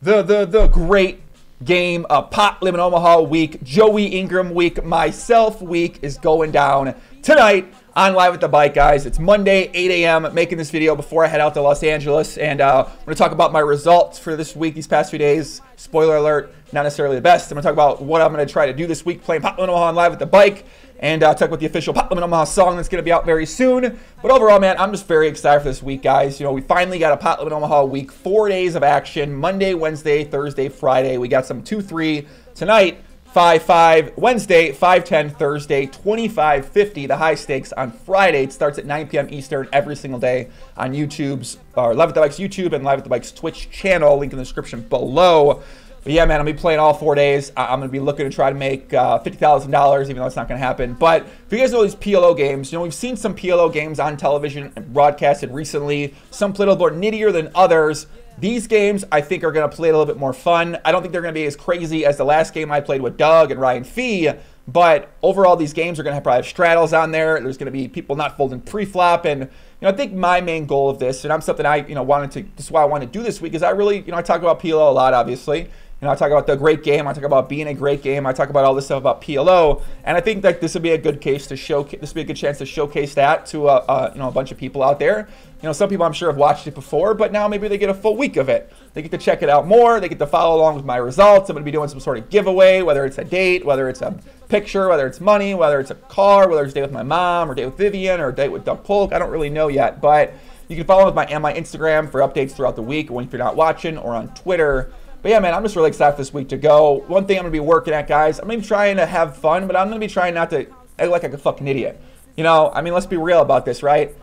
the great game of Pot Limit Omaha week, Joey Ingram week, myself week is going down tonight on Live at the Bike, guys. It's Monday, 8 a.m. Making this video before I head out to Los Angeles, and I'm going to talk about my results for this week, these past few days. Spoiler alert, not necessarily the best. I'm going to talk about what I'm going to try to do this week playing Pot Limit Omaha on Live at the Bike, and talk about the official Pot Limit Omaha song that's going to be out very soon. But overall, man, I'm just very excited for this week, guys. You know, we finally got a Pot Limit Omaha week, 4 days of action, Monday, Wednesday, Thursday, Friday. We got some 2-3 tonight. 5-5 Wednesday, 5-10 Thursday, 25-50 the high stakes on Friday. It starts at 9 p.m. Eastern every single day on YouTube's or Live at the Bike's YouTube and Live at the Bike's Twitch channel. Link in the description below. But yeah, man, I'm going to be playing all 4 days. I'm going to be looking to try to make $50,000, even though it's not going to happen. But if you guys know these PLO games, you know, we've seen some PLO games on television and broadcasted recently. Some play a little more nittier than others. These games, I think, are going to play a little bit more fun. I don't think they're going to be as crazy as the last game I played with Doug and Ryan Fee, but overall, these games are going to probably have straddles on there. There's going to be people not folding pre-flop, and I think my main goal of this, and I'm something I this is why I want to do this week, is I really, I talk about PLO a lot, obviously. I talk about the great game. I talk about being a great game. I talk about all this stuff about PLO, and I think that this would be a good case to showcase. This would be a good chance to showcase that to a bunch of people out there. Some people I'm sure have watched it before, but now maybe they get a full week of it. They get to check it out more. They get to follow along with my results. I'm going to be doing some sort of giveaway, whether it's a date, whether it's a picture, whether it's money, whether it's a car, whether it's a date with my mom, or a date with Vivian, or a date with Doug Polk. I don't really know yet, but you can follow me on my Instagram for updates throughout the week, or if you're not watching, or on Twitter. But yeah, man, I'm just really excited for this week to go. One thing I'm going to be working at, guys, I'm going to be trying to have fun, but I'm going to be trying not to act like a fucking idiot. Let's be real about this, right?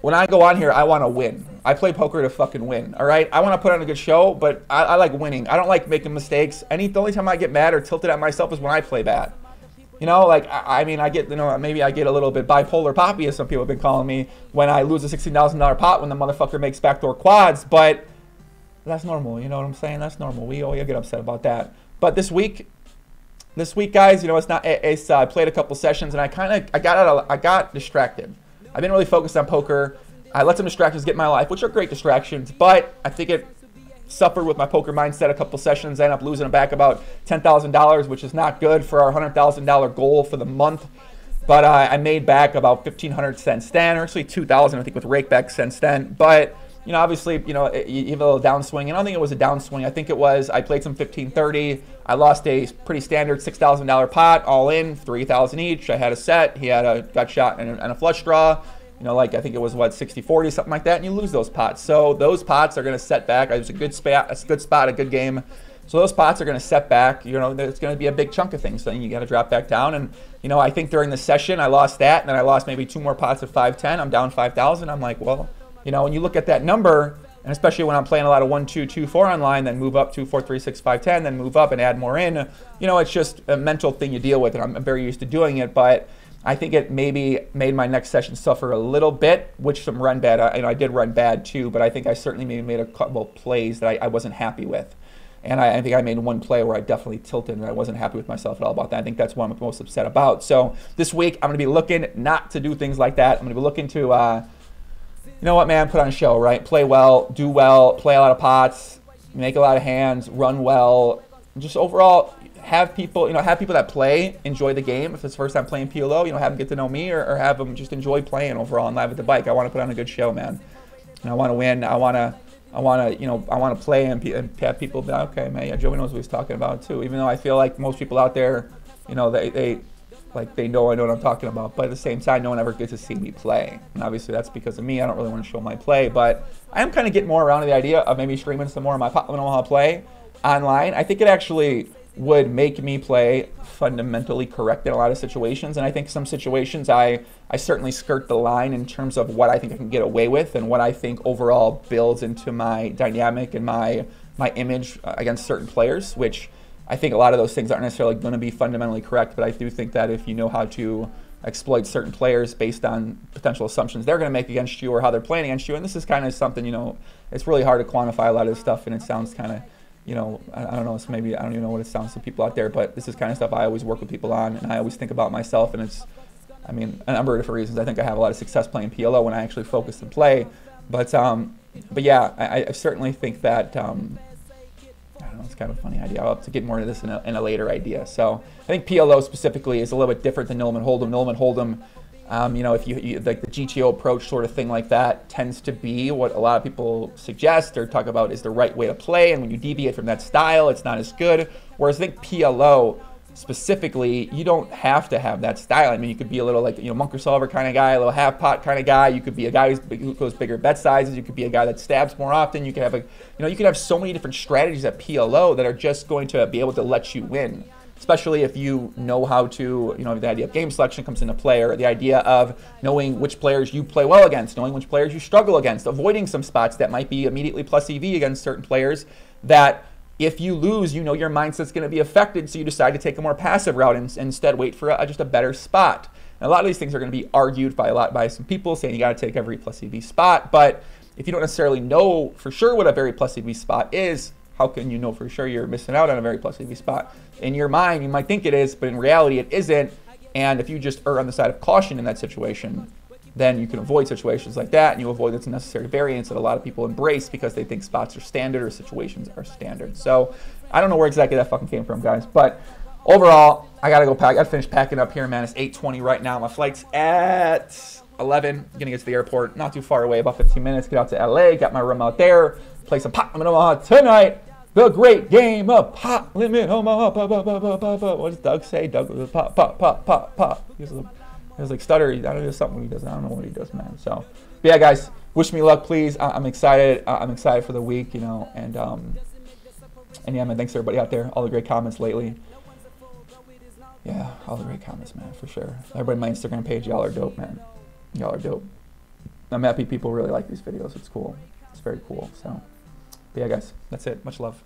When I go on here, I want to win. I play poker to fucking win, all right? I want to put on a good show, but I like winning. I don't like making mistakes. The only time I get mad or tilted at myself is when I play bad. I get, maybe I get a little bit bipolar poppy, as some people have been calling me, when I lose a $16,000 pot when the motherfucker makes backdoor quads, but that's normal, you know what I'm saying? That's normal. We all get upset about that. But this week, guys, it's not. I played a couple sessions and I got distracted. I've been really focused on poker. I let some distractions get in my life, which are great distractions, but I think it suffered with my poker mindset a couple sessions. I ended up losing back about $10,000, which is not good for our $100,000 goal for the month. But I made back about 1,500 cents then, or actually 2,000, I think, with rakeback since then. But obviously, you have a little downswing. And I don't think it was a downswing. I think it was, I played some 15-30. I lost a pretty standard $6,000 pot, all in, 3,000 each. I had a set. He had a gut shot and a flush draw. I think it was, 60-40, something like that. And you lose those pots. So those pots are going to set back. It was a good spot, a good game. So those pots are going to set back. It's going to be a big chunk of things. So you got to drop back down. And, I think during the session, I lost that. And then I lost maybe 2 more pots at 5-10. I'm down 5,000. I'm like, well, when you look at that number, and especially when I'm playing a lot of 1, 2, 2, 4 online, then move up 2, 4, 3, 6, 5, 10, then move up and add more in, it's just a mental thing you deal with, and I'm very used to doing it. But I think it maybe made my next session suffer a little bit, which some run bad. I did run bad too, but I think I certainly maybe made a couple plays that I wasn't happy with. And I think I made one play where I definitely tilted and I wasn't happy with myself at all about that. I think that's what I'm most upset about. So this week, I'm going to be looking not to do things like that. I'm going to be looking to you know what, man? Put on a show, right? Play well, do well, play a lot of pots, make a lot of hands, run well. Just overall, have people that play enjoy the game. If it's the first time playing PLO, have them get to know me, or have them just enjoy playing overall and Live at the Bike. I want to put on a good show, man. And I want to win. I want to play and have people be like, okay, man, yeah, Joey knows what he's talking about too. Even though I feel like most people out there, they know I know what I'm talking about, but at the same time, no one ever gets to see me play. And obviously, that's because of me. I don't really want to show my play, but I am kind of getting more around to the idea of maybe streaming some more of my Pot Limit Omaha play online. I think it actually would make me play fundamentally correct in a lot of situations, and I think some situations I certainly skirt the line in terms of what I think I can get away with and what I think overall builds into my dynamic and my image against certain players, which I think a lot of those things aren't necessarily going to be fundamentally correct, but I do think that if you know how to exploit certain players based on potential assumptions they're going to make against you or how they're playing against you, and this is kind of something, it's really hard to quantify a lot of this stuff, and it sounds kind of, I don't know, it's maybe, I don't even know what it sounds to people out there, but this is kind of stuff I always work with people on, and I always think about myself, and it's, a number of different reasons. I think I have a lot of success playing PLO when I actually focus and play, but yeah, I certainly think that, it's kind of a funny idea. I'll have to get more into this in a later idea. So I think PLO specifically is a little bit different than Nolan Hold'em. Nolan Hold'em, you know, if you like the GTO approach sort of thing like that tends to be what a lot of people suggest or talk about is the right way to play. And when you deviate from that style, it's not as good. Whereas I think PLO specifically, you don't have to have that style. I mean, you could be a little like, you know, Munker Solver kind of guy, a little half pot kind of guy. You could be a guy who goes bigger bet sizes. You could be a guy that stabs more often. You could have you could have so many different strategies at PLO that are just going to be able to let you win. Especially if you know how to, you know, the idea of game selection comes into play, or the idea of knowing which players you play well against, knowing which players you struggle against, avoiding some spots that might be immediately plus EV against certain players that if you lose, you know your mindset's going to be affected, so you decide to take a more passive route and instead wait for just a better spot. And a lot of these things are going to be argued by some people saying you got to take every plus EV spot, but if you don't necessarily know for sure what a very plus EV spot is, how can you know for sure you're missing out on a very plus EV spot? In your mind, you might think it is, but in reality, it isn't. And if you just err on the side of caution in that situation, then you can avoid situations like that, and you avoid this unnecessary variance that a lot of people embrace because they think spots are standard or situations are standard. So I don't know where exactly that fucking came from, guys. But overall, I gotta go pack. I gotta finish packing up here, man. It's 8:20 right now. My flight's at 11. I'm gonna get to the airport, not too far away, about 15 minutes. Get out to LA. Got my room out there. Play some Pot Limit Omaha tonight. The great game of Pot Limit Omaha. What does Doug say? Doug was pop, pop, pop, pop, pop. He was like stutter. I don't know, something he does. I don't know what he does, man. So, but yeah, guys, wish me luck, please. I'm excited. I'm excited for the week, you know, and yeah, man. Thanks to everybody out there. All the great comments lately. Yeah, all the great comments, man, for sure. Everybody on my Instagram page, y'all are dope, man. Y'all are dope. I'm happy people really like these videos. It's cool. It's very cool. So, but yeah, guys, that's it. Much love.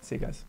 See you guys.